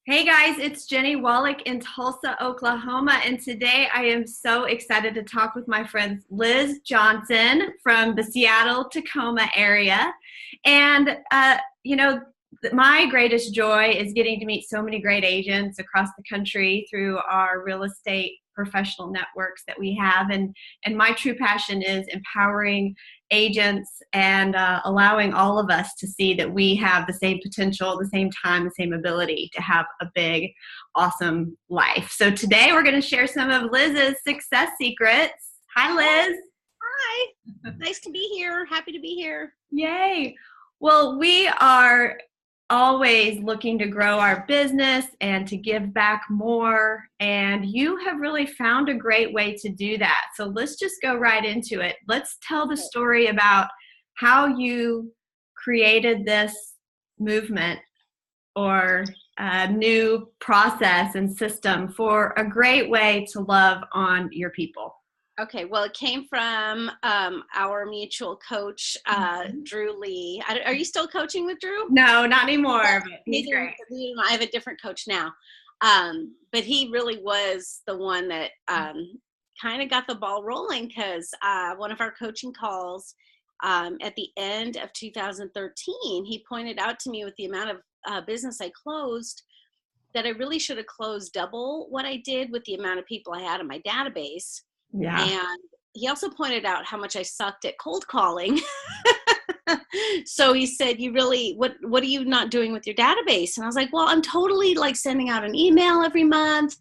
Hey guys, it's Jennie Wolek in Tulsa, Oklahoma, and today I am so excited to talk with my friend Liz Johnson from the Seattle, Tacoma area. And, my greatest joy is getting to meet so many great agents across the country through our real estate professional networks that we have. And my true passion is empowering agents and allowing all of us to see that we have the same potential, the same time, the same ability to have a big, awesome life. So today we're going to share some of Liz's success secrets. Hi, Liz. Hi. Nice to be here. Happy to be here. Yay. Well, we are always looking to grow our business and to give back more. And you have really found a great way to do that. So let's just go right into it. Let's tell the story about how you created this movement or new process and system for a great way to love on your people. Okay, well, it came from our mutual coach, Drew Lee. Are you still coaching with Drew? No, not anymore. But he's great. I have a different coach now. But he really was the one that kind of got the ball rolling because one of our coaching calls at the end of 2013, he pointed out to me with the amount of business I closed that I really should have closed double what I did with the amount of people I had in my database. Yeah. And he also pointed out how much I sucked at cold calling. So he said, what are you not doing with your database? And I was like, well, I'm totally like sending out an email every month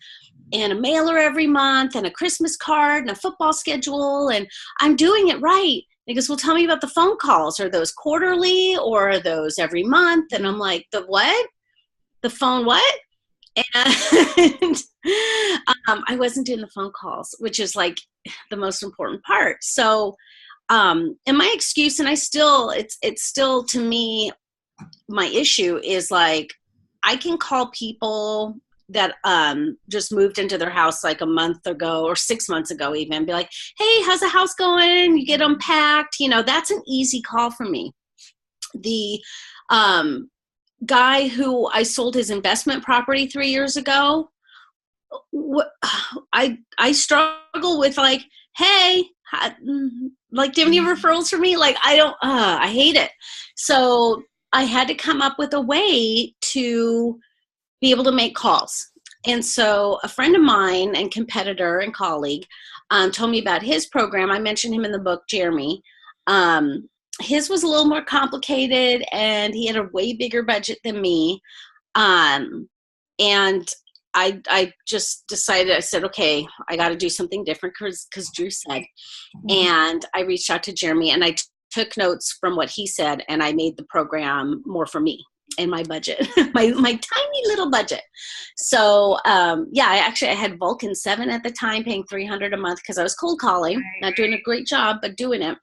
and a mailer every month and a Christmas card and a football schedule. And I'm doing it right. He goes, well, tell me about the phone calls. Are those quarterly or are those every month? And I'm like, the what? The phone what? And I wasn't doing the phone calls, which is like the most important part. So, and my excuse, and it's still to me, my issue is like, I can call people that just moved into their house like a month ago or 6 months ago even, be like, hey, how's the house going? You get unpacked. That's an easy call for me. The guy who I sold his investment property 3 years ago, I struggle with like, hey, like, do you have any referrals for me? Like, I hate it. So I had to come up with a way to be able to make calls. And so a friend of mine and competitor and colleague told me about his program. I mentioned him in the book, Jeremy. His was a little more complicated and he had a way bigger budget than me. And I just decided, I said, okay, I got to do something different because Drew said. And I reached out to Jeremy and I took notes from what he said and I made the program more for me and my budget, my tiny little budget. So I had Vulcan 7 at the time, paying $300 a month because I was cold calling, not doing a great job, but doing it.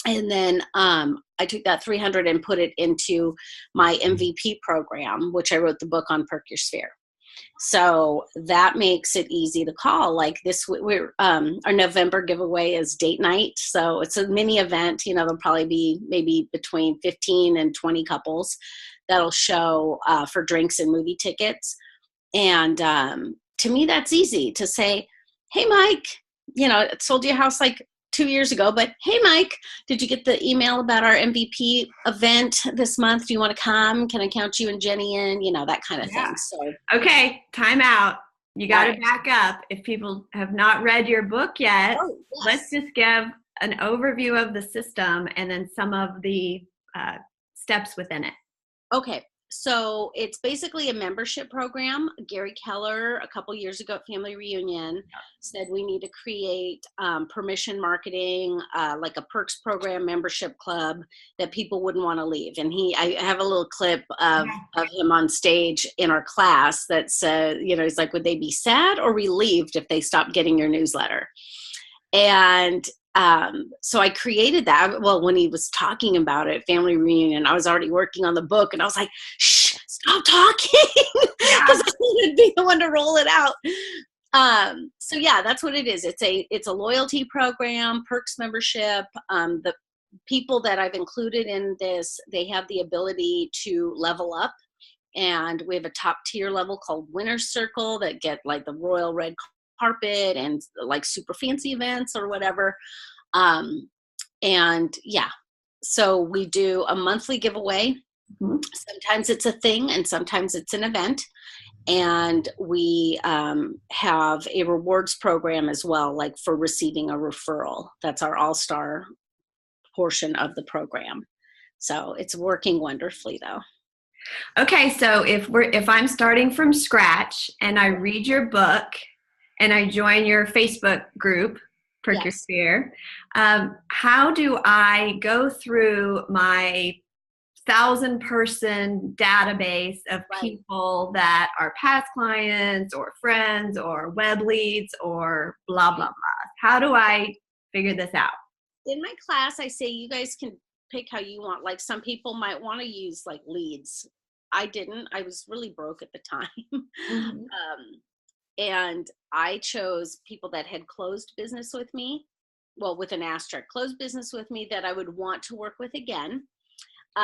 And then I took that 300 and put it into my MVP program, which I wrote the book on Perk Your Sphere. So that makes it easy to call. Like our November giveaway is date night. So it's a mini event. There'll probably be maybe between 15 and 20 couples that'll show for drinks and movie tickets. And to me, that's easy to say, hey, Mike, sold you a house like 2 years ago, but hey, Mike, did you get the email about our MVP event this month? Do you want to come? Can I count you and Jennie in? That kind of thing. So, okay, time out. You got to back up. If people have not read your book yet, Let's just give an overview of the system and then some of the steps within it. Okay. So it's basically a membership program. Gary Keller, a couple years ago at Family Reunion, said we need to create permission marketing, like a Perks program membership club that people wouldn't want to leave. And I have a little clip of him on stage in our class that said, he's like, would they be sad or relieved if they stopped getting your newsletter? And so I created that. Well, when he was talking about it, Family Reunion, I was already working on the book and I was like, shh, stop talking. Because I would be the one to roll it out. So that's what it is. It's a loyalty program, Perks membership. The people that I've included in this, they have the ability to level up And we have a top tier level called Winner's Circle that get like the royal red carpet and like super fancy events or whatever. And yeah, so we do a monthly giveaway. Mm-hmm. Sometimes it's a thing and sometimes it's an event. And we have a rewards program as well, like for receiving a referral. That's our all-star portion of the program. So it's working wonderfully though. Okay, so if I'm starting from scratch and I read your book and I join your Facebook group, Perk Your Sphere, how do I go through my 1,000-person database of people that are past clients or friends or web leads or blah, blah, blah? How do I figure this out? In my class, I say you guys can pick how you want. Like some people might want to use like leads. I didn't. I was really broke at the time. Mm-hmm. And I chose people that had closed business with me. Well, with an asterisk, closed business with me that I would want to work with again.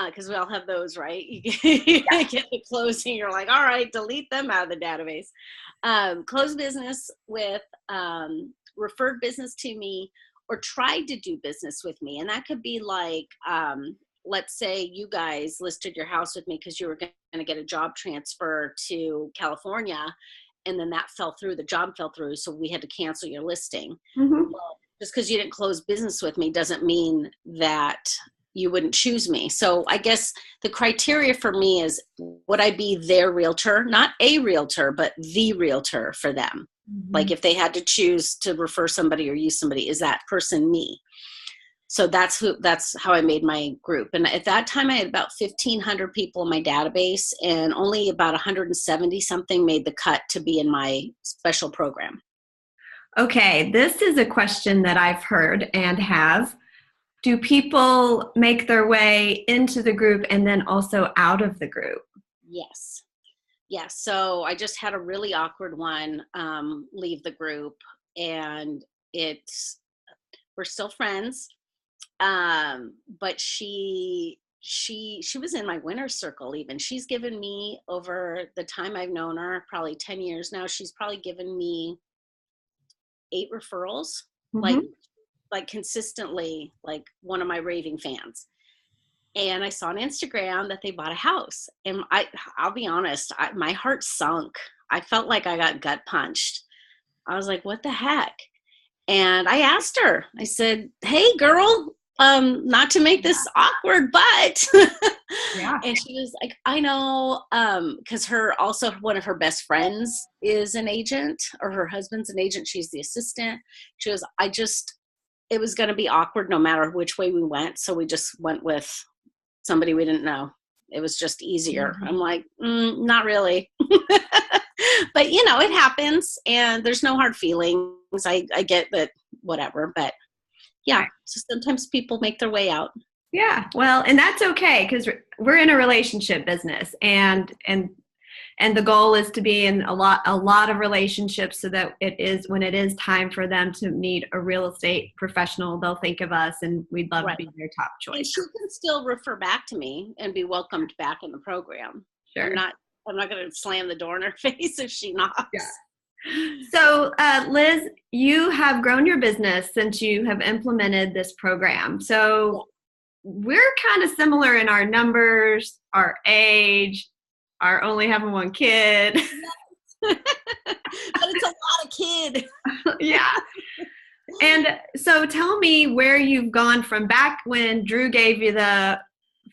Because we all have those, right? You get the closing, you're like, all right, delete them out of the database. Closed business with, referred business to me, or tried to do business with me. And that could be like, let's say you guys listed your house with me because you were going to get a job transfer to California, and then that fell through, the job fell through, so we had to cancel your listing. Mm-hmm. Well, just because you didn't close business with me doesn't mean that you wouldn't choose me. So I guess the criteria for me is, would I be their realtor, not a realtor, but the realtor for them? Mm-hmm. Like if they had to choose to refer somebody or use somebody, is that person me? So that's how I made my group. And at that time I had about 1,500 people in my database, and only about 170 something made the cut to be in my special program. Okay. This is a question that I've heard and have. Do people make their way into the group and then also out of the group? Yes. Yes. So I just had a really awkward one leave the group, and we're still friends. But she was in my winner's circle even. She's given me, over the time I've known her, probably 10 years now, she's probably given me 8 referrals. Mm-hmm. Like consistently, like one of my raving fans. And I saw on Instagram that they bought a house. And I'll be honest, my heart sunk. I felt like I got gut punched. I was like, what the heck? And I asked her, I said, hey girl, not to make this awkward, but yeah. And she was like, I know, because also one of her best friends is an agent, or her husband's an agent. She's the assistant. She goes, it was going to be awkward no matter which way we went. So we just went with somebody we didn't know. It was just easier. Mm-hmm. I'm like, not really. But it happens, and there's no hard feelings. I get that, whatever, but yeah, so sometimes people make their way out. Yeah. Well, and that's okay, because we're in a relationship business, and the goal is to be in a lot of relationships, so that when it is time for them to meet a real estate professional, they'll think of us, and we'd love to be their top choice. And she can still refer back to me and be welcomed back in the program. Sure. I'm not going to slam the door in her face if she knocks. Yeah. So, Liz, you have grown your business since you have implemented this program. So we're kind of similar in our numbers, our age, our only having one kid. But it's a lot of kid. Yeah. And so tell me where you've gone from back when Drew gave you the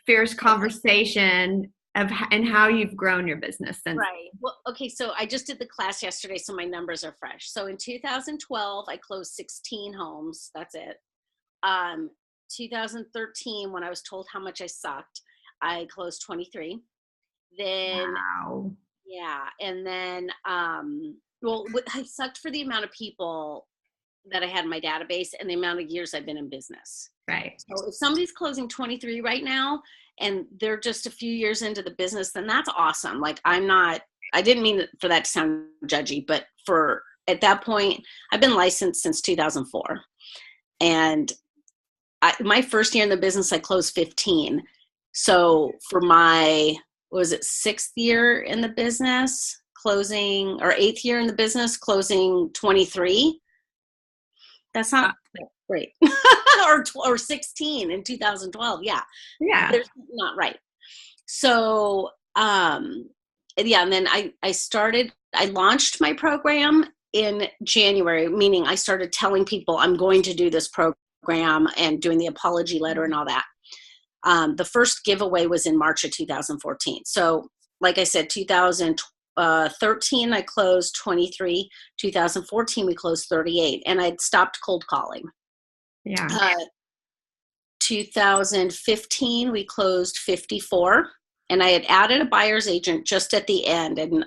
fierce conversation and how you've grown your business since. Right. Well, okay. So I just did the class yesterday, so my numbers are fresh. So in 2012, I closed 16 homes. That's it. 2013, when I was told how much I sucked, I closed 23. Then, wow. Yeah. And then, I sucked for the amount of people that I had in my database and the amount of years I've been in business. Right. So if somebody's closing 23 right now and they're just a few years into the business, then that's awesome. Like I didn't mean for that to sound judgy, but at that point, I've been licensed since 2004. And my first year in the business, I closed 15. So for my was it 6th year in the business, closing, or 8th year in the business, closing 23. That's not great. or 16 in 2012. Yeah. Yeah. There's not right. So, yeah. And then I launched my program in January, meaning I started telling people I'm going to do this program and doing the apology letter and all that. The first giveaway was in March of 2014. So like I said, 2013, I closed 23. 2014, we closed 38. And I'd stopped cold calling. Yeah. 2015, we closed 54. And I had added a buyer's agent just at the end in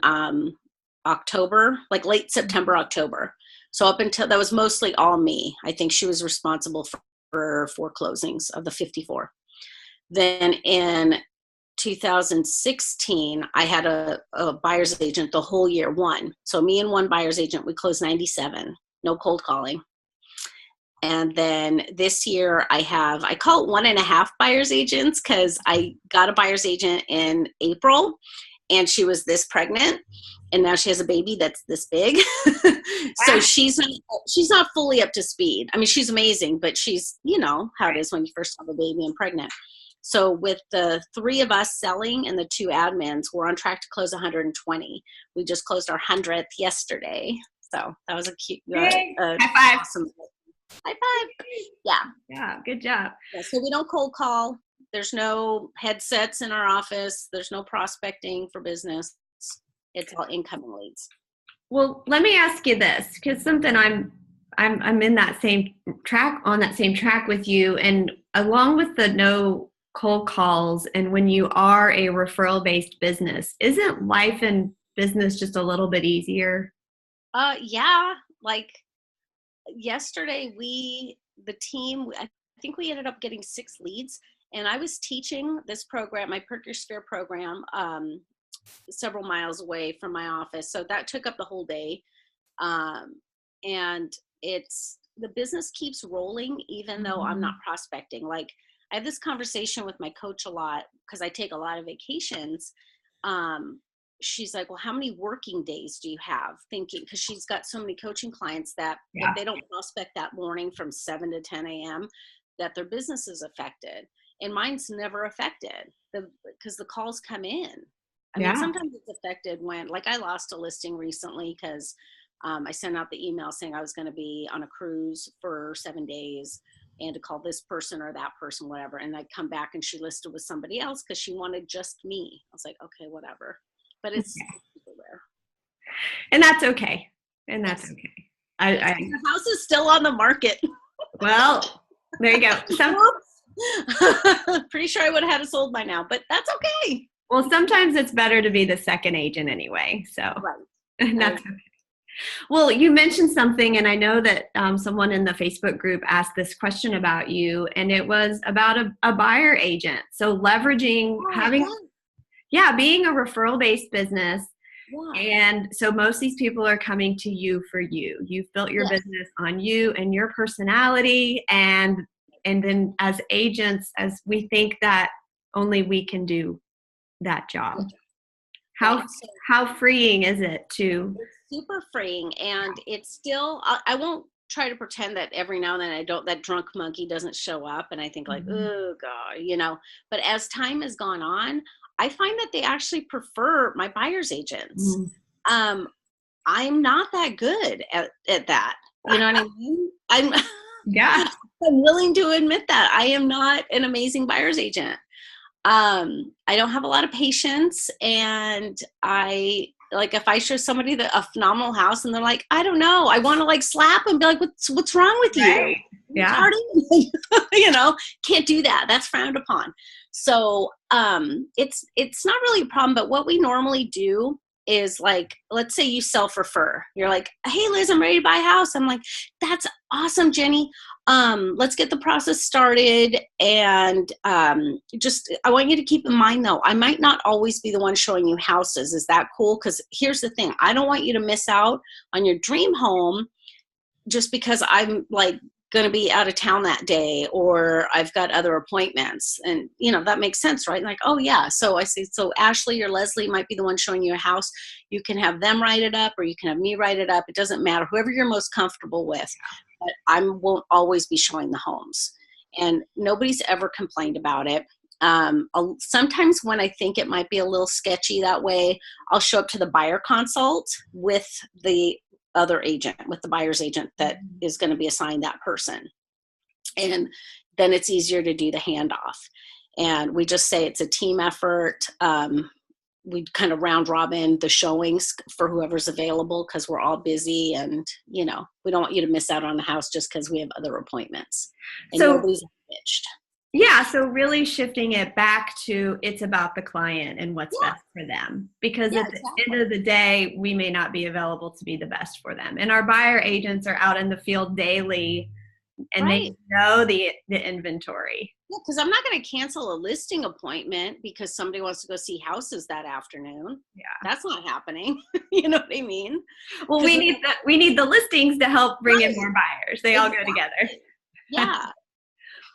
October, like late September, October. So up until, that was mostly all me. I think she was responsible for 4 closings of the 54. Then in 2016, I had a buyer's agent the whole year, 1. So me and 1 buyer's agent, we closed 97, no cold calling. And then this year I call it 1.5 buyer's agents, because I got a buyer's agent in April and she was this pregnant, and now she has a baby that's this big. So she's not fully up to speed. I mean, she's amazing, but she's, you know how it is when you first have a baby and pregnant. So with the 3 of us selling and the 2 admins, we're on track to close 120. We just closed our 100th yesterday. So that was a cute, high five. Awesome. High five. Yeah. Yeah. Good job. Yeah, so we don't cold call. There's no headsets in our office. There's no prospecting for business. It's all incoming leads. Well, let me ask you this, because something I'm in that same track, on that same track with you, and along with the no cold calls, and when you are a referral based business, isn't life and business just a little bit easier? Yeah. Like yesterday, the team, I think we ended up getting 6 leads, and I was teaching this program, my Perk program, several miles away from my office. So that took up the whole day. And the business keeps rolling, even though I'm not prospecting. Like, I have this conversation with my coach a lot, because I take a lot of vacations. She's like, well, how many working days do you have? Thinking, because she's got so many coaching clients that if they don't prospect that morning from 7 to 10 a.m., that their business is affected. And mine's never affected, because the calls come in. I mean, sometimes it's affected when, like, I lost a listing recently because I sent out the email saying I was going to be on a cruise for 7 days and to call this person or that person, whatever. And I'd come back and she listed with somebody else because she wanted just me. I was like, okay, whatever. But it's super rare. And that's okay. Okay. The house is still on the market. Well, there you go. Pretty sure I would have had it sold by now, but that's okay. Well, sometimes it's better to be the second agent anyway. So that's okay. Well, you mentioned something, and I know that someone in the Facebook group asked this question about you, and it was about a buyer agent. So leveraging, being a referral-based business. Yeah. And so most of these people are coming to you for you. You've built your business on you and your personality. And then as agents, as we think that only we can do that job. How freeing is it to? It's super freeing. And it's still, I won't try to pretend that every now and then that drunk monkey doesn't show up. And I think like, oh God, but as time has gone on, I find that they actually prefer my buyer's agents. I'm not that good at that. You know what I mean? I'm willing to admit that I am not an amazing buyer's agent. I don't have a lot of patience, and if I show somebody a phenomenal house and they're like, I don't know, I want to like slap and be like, what's wrong with you? Right. Yeah. Can't do that. That's frowned upon. So, it's not really a problem, but what we normally do is, like, let's say you self-refer. You're like, hey, Liz, I'm ready to buy a house. I'm like, that's awesome, Jenny. Let's get the process started. And I want you to keep in mind, though, I might not always be the one showing you houses. Is that cool? Because here's the thing. I don't want you to miss out on your dream home just because I'm like going to be out of town that day, or I've got other appointments. And, that makes sense, right? Like, oh yeah. So I say, so Ashley or Leslie might be the one showing you a house. You can have them write it up, or you can have me write it up. It doesn't matter, whoever you're most comfortable with. But I won't always be showing the homes. And nobody's ever complained about it. Sometimes when I think it might be a little sketchy that way, I'll show up to the buyer consult with the other agent, with the buyer's agent that is going to be assigned that person. And then it's easier to do the handoff. And we just say it's a team effort. We kind of round robin the showings for whoever's available, because we're all busy, and, we don't want you to miss out on the house just because we have other appointments. And so nobody's bitched. Yeah, so really shifting it back to it's about the client and what's best for them. Because at the end of the day, we may not be available to be the best for them. And our buyer agents are out in the field daily, and they know the inventory. Yeah, because I'm not going to cancel a listing appointment because somebody wants to go see houses that afternoon. Yeah, that's not happening. You know what I mean? Well, we need the listings to help bring in more buyers. They all go together. Yeah.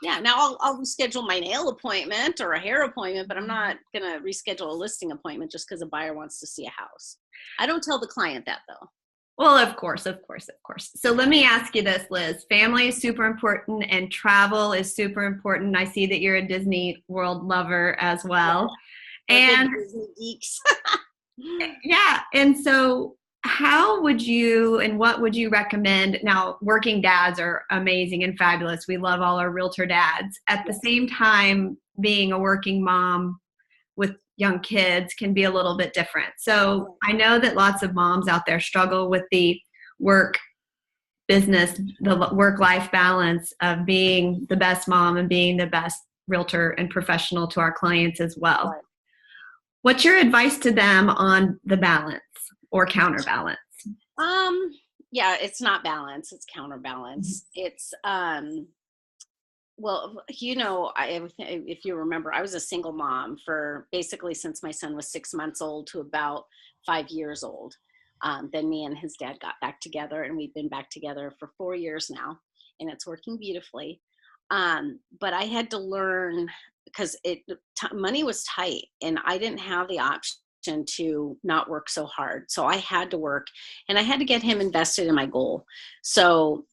Yeah, now I'll reschedule my nail appointment or a hair appointment, but I'm not going to reschedule a listing appointment just because a buyer wants to see a house. I don't tell the client that, though. Well, of course. So let me ask you this, Liz. Family is super important, and travel is super important. I see that you're a Disney World lover as well. Yeah, and Disney geeks. Yeah, and so how would you and what would you recommend? Now, working dads are amazing and fabulous. We love all our realtor dads. At the same time, being a working mom with young kids can be a little bit different. So I know that lots of moms out there struggle with the work business, the work-life balance of being the best mom and being the best realtor and professional to our clients as well. Right. What's your advice to them on the balance or counterbalance? Yeah, it's not balance, it's counterbalance. It's well, if you remember, I was a single mom for basically since my son was 6 months old to about 5 years old. Then me and his dad got back together, and we've been back together for 4 years now, and it's working beautifully. But I had to learn, because money was tight, and I didn't have the option to not work so hard. So I had to work, and I had to get him invested in my goal. So,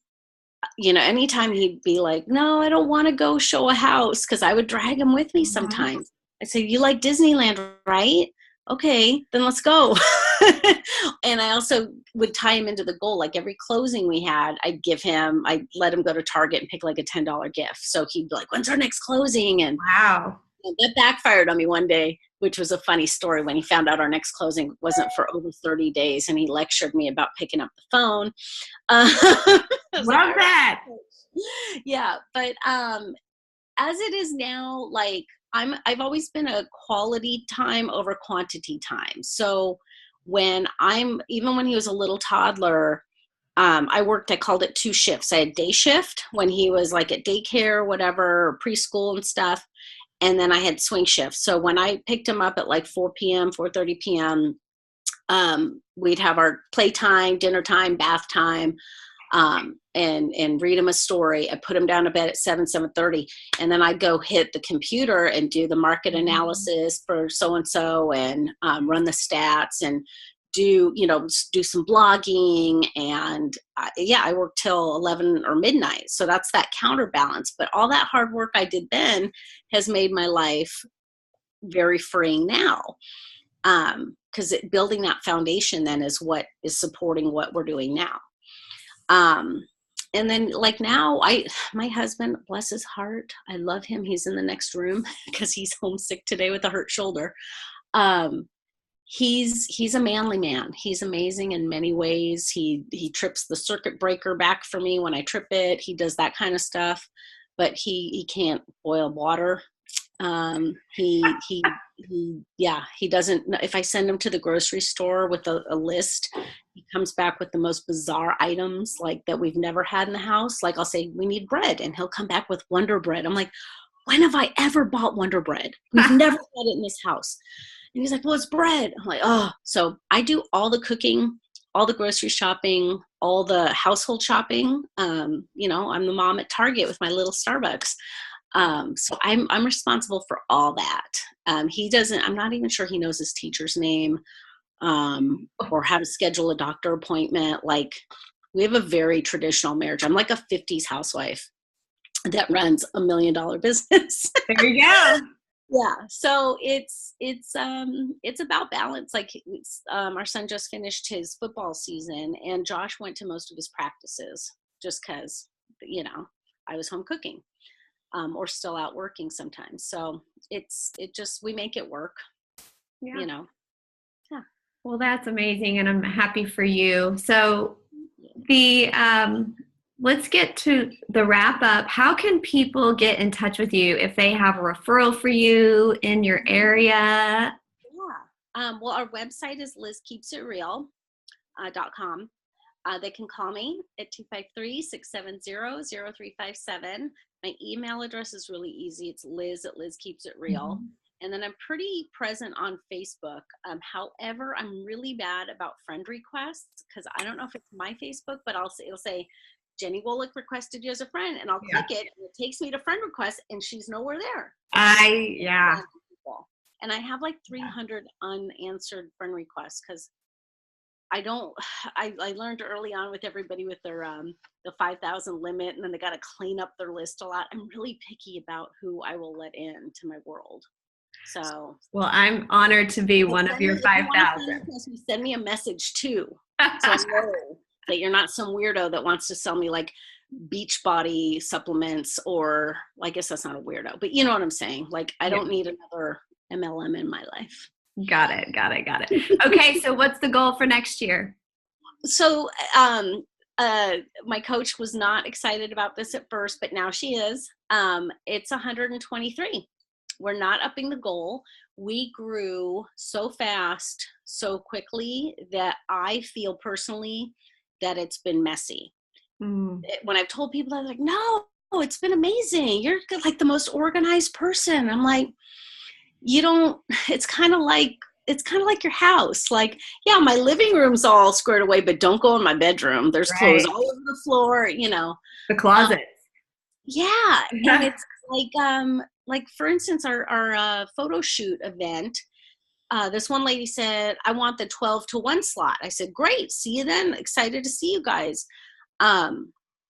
anytime he'd be like, no, I don't want to go show a house, because I would drag him with me sometimes. I'd say, you like Disneyland, right? Okay, then let's go. And I also would tie him into the goal. Like every closing we had, I'd let him go to Target and pick like a $10 gift. So he'd be like, when's our next closing? And wow. And that backfired on me one day, which was a funny story when he found out our next closing wasn't for over 30 days, and he lectured me about picking up the phone. Love that. Yeah, but as it is now, like I've always been a quality time over quantity time. So even when he was a little toddler, I called it 2 shifts. I had day shift when he was like at daycare or whatever, or preschool and stuff. And then I had swing shifts. So when I picked him up at like 4 p.m., 4:30 p.m., we'd have our playtime, dinner time, bath time, and read him a story. I put him down to bed at 7:30. And then I'd go hit the computer and do the market analysis for so-and-so and run the stats and do some blogging. And I worked till 11 or midnight. So that's that counterbalance. But all that hard work I did then has made my life very freeing now. Because building that foundation then is what is supporting what we're doing now. And then like now, my husband, bless his heart, I love him. He's in the next room because he's homesick today with a hurt shoulder. He's a manly man. He's amazing in many ways. He trips the circuit breaker back for me when I trip it. He does that kind of stuff, but he can't boil water. He doesn't, if I send him to the grocery store with a list, he comes back with the most bizarre items like that we've never had in the house. Like I'll say, we need bread, and he'll come back with Wonder Bread. I'm like, when have I ever bought Wonder Bread? We've never had it in this house. And he's like, well, it's bread. I'm like, oh. So I do all the cooking, all the grocery shopping, all the household shopping. I'm the mom at Target with my little Starbucks. So I'm responsible for all that. He doesn't, I'm not even sure he knows his teacher's name, or how to schedule a doctor appointment. Like, we have a very traditional marriage. I'm like a 50s housewife that runs $1 million business. There you go. Yeah. So it's about balance. Like, our son just finished his football season, and Josh went to most of his practices just because, I was home cooking, or still out working sometimes. So we make it work, Yeah. Yeah. Well, that's amazing, and I'm happy for you. So let's get to the wrap up. How can people get in touch with you if they have a referral for you in your area? Yeah. Well, our website is lizkeepsitreal.com. They can call me at 253-670-0357. My email address is really easy. It's liz@lizkeepsitreal. Mm-hmm. And then I'm pretty present on Facebook. However, I'm really bad about friend requests, because I don't know if it's my Facebook, but it'll say, Jennie Wolek requested you as a friend, and I'll click it, and it takes me to friend request, and she's nowhere there. And I have like 300 unanswered friend requests, because I learned early on with everybody with their the 5,000 limit, and then they got to clean up their list a lot. I'm really picky about who I will let in to my world. So, well, I'm honored to be one of your 5,000. Send me a message too, so I know that you're not some weirdo that wants to sell me like Beachbody supplements, or, well, I guess that's not a weirdo, but you know what I'm saying. Like, I don't need another MLM in my life. Got it. Okay, so what's the goal for next year? So, my coach was not excited about this at first, but now she is. It's 123. We're not upping the goal. We grew so fast, so quickly, that I feel personally that it's been messy. When I've told people, they're like, no, it's been amazing. You're like the most organized person. I'm like, it's kind of like your house. Like, yeah, my living room's all squared away, but don't go in my bedroom. There's clothes all over the floor, The closet. Yeah. And it's like, for instance, our photo shoot event, this one lady said, I want the 12 to 1 slot. I said, great. See you then. Excited to see you guys.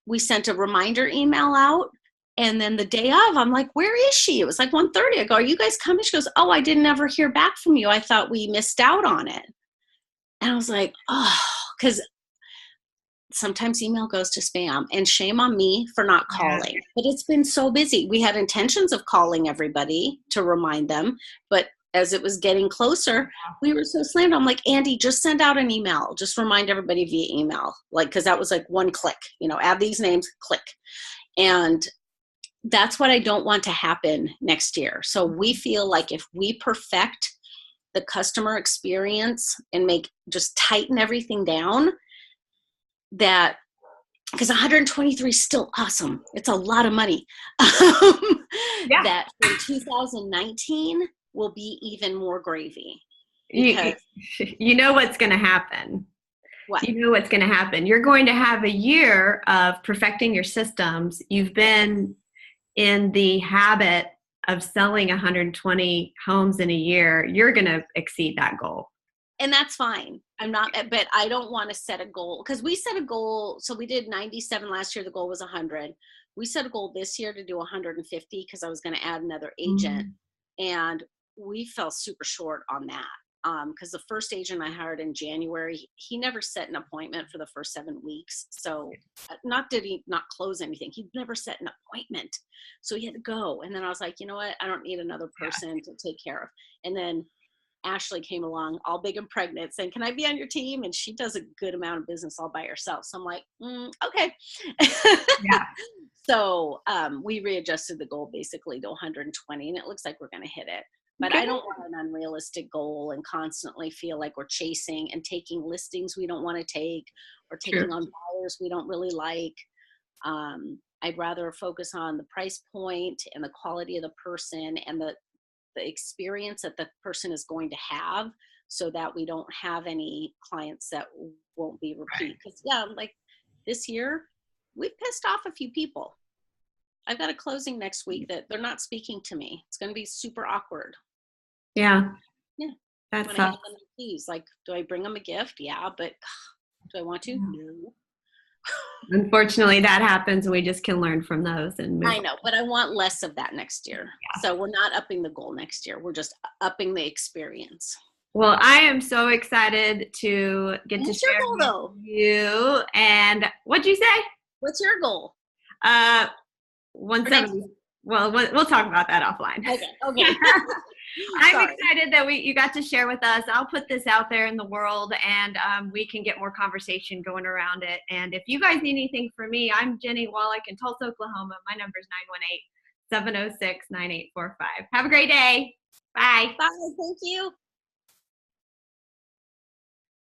We sent a reminder email out. And then the day of, I'm like, where is she? It was like 1:30. I go, are you guys coming? She goes, oh, I didn't ever hear back from you. I thought we missed out on it. And I was like, oh, because sometimes email goes to spam, and shame on me for not calling. But it's been so busy. We had intentions of calling everybody to remind them, but as it was getting closer, we were so slammed. I'm like, Andy, just send out an email. Just remind everybody via email. Like, because that was like one click, add these names, click. And that's what I don't want to happen next year. So we feel like if we perfect the customer experience and just tighten everything down, that, because 123 is still awesome. It's a lot of money. That in 2019 will be even more gravy. You know what's going to happen. What? You know what's going to happen. You're going to have a year of perfecting your systems. You've been in the habit of selling 120 homes in a year. You're going to exceed that goal. And that's fine. But I don't want to set a goal, because we set a goal. So we did 97 last year. The goal was 100. We set a goal this year to do 150, because I was going to add another agent. And we fell super short on that. Because the first agent I hired in January, he never set an appointment for the first 7 weeks. So not did he not close anything, he never set an appointment. So he had to go. And then I was like, you know what? I don't need another person to take care of. And then Ashley came along, all big and pregnant, saying, can I be on your team? And she does a good amount of business all by herself. So I'm like, okay. So we readjusted the goal basically to 120, and it looks like we're going to hit it. But I don't want an unrealistic goal and constantly feel like we're chasing and taking listings we don't want to take, or taking on buyers we don't really like. I'd rather focus on the price point and the quality of the person and the experience that the person is going to have, so that we don't have any clients that won't be repeat. Because like this year, we've pissed off a few people. I've got a closing next week that they're not speaking to me. It's going to be super awkward. Yeah. Yeah. That's when I hand them the keys, like, do I bring them a gift? Yeah, but do I want to? No. Unfortunately, that happens, and we just can learn from those and move I know, but I want less of that next year. Yeah. So we're not upping the goal next year. We're just upping the experience. Well, I am so excited to get to share goal, though? with you. And what'd you say? What's your goal? 170. Well, we'll talk about that offline. Okay. I'm excited that you got to share with us. I'll put this out there in the world, and we can get more conversation going around it. And if you guys need anything from me, I'm Jennie Wolek in Tulsa, Oklahoma. My number is 918-706-9845. Have a great day. Bye. Bye. Thank you.